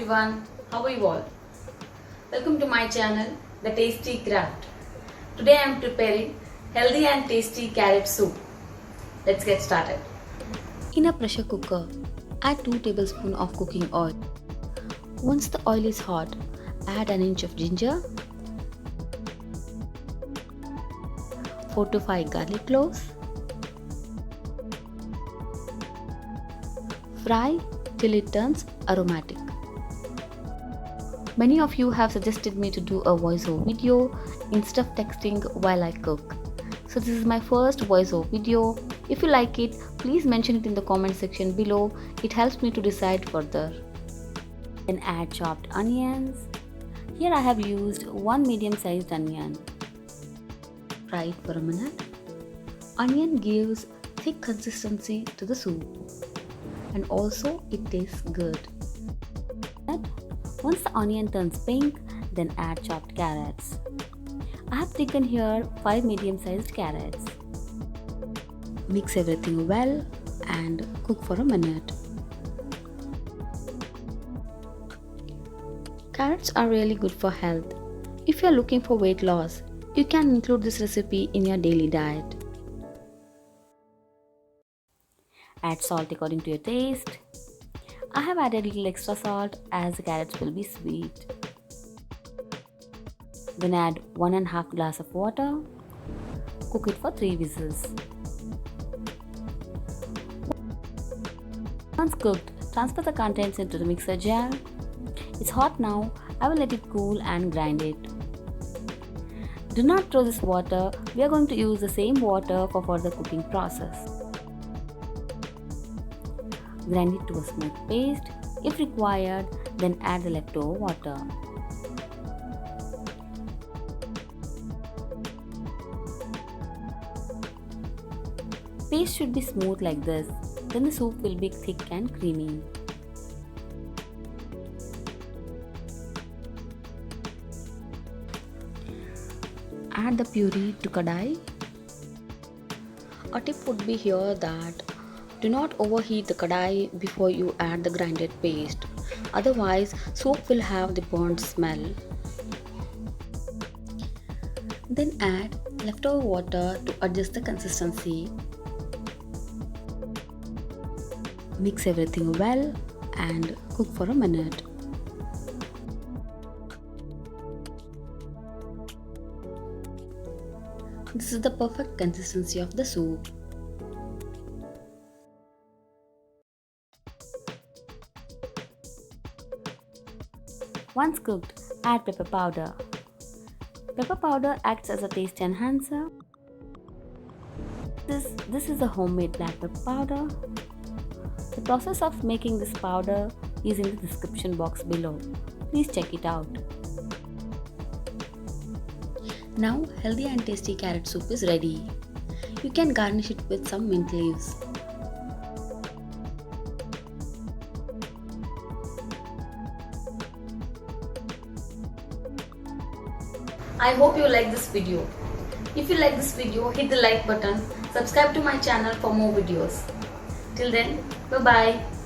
everyone, how are you all? Welcome to my channel, The Tastycraft. Today I am preparing healthy and tasty carrot soup. Let's get started. In a pressure cooker, add 2 tablespoons of cooking oil. Once the oil is hot, add an inch of ginger, 4 to 5 garlic cloves. Fry till it turns aromatic. Many of you have suggested me to do a voiceover video instead of texting while I cook. So this is my first voiceover video. If you like it, please mention it in the comment section below. It helps me to decide further. Then add chopped onions. Here I have used 1 medium-sized onion. Fry it for a minute. Onion gives thick consistency to the soup. And also it tastes good. Once the onion turns pink, then add chopped carrots. I have taken here 5 medium-sized carrots. Mix everything well and cook for a minute. Carrots are really good for health. If you are looking for weight loss, you can include this recipe in your daily diet. Add salt according to your taste. I have added a little extra salt as the carrots will be sweet. Then add 1.5 glass of water. Cook it for 3 whistles. Once cooked, transfer the contents into the mixer jar. It's hot now. I will let it cool and grind it. Do not throw this water. We are going to use the same water for further cooking process. Grind it to a smooth paste. If required, then add the leftover water. Paste should be smooth like this. Then the soup will be thick and creamy. Add the puree to kadai. A tip would be here that do not overheat the kadai before you add the grinded paste. Otherwise, soup will have the burnt smell. Then add leftover water to adjust the consistency. Mix everything well and cook for a minute. This is the perfect consistency of the soup. Once cooked, add pepper powder. Pepper powder acts as a taste enhancer. This is a homemade black pepper powder. The process of making this powder is in the description box below. Please check it out. Now healthy and tasty carrot soup is ready. You can garnish it with some mint leaves. I hope you like this video. If you like this video, hit the like button, subscribe to my channel for more videos. Till then, bye bye.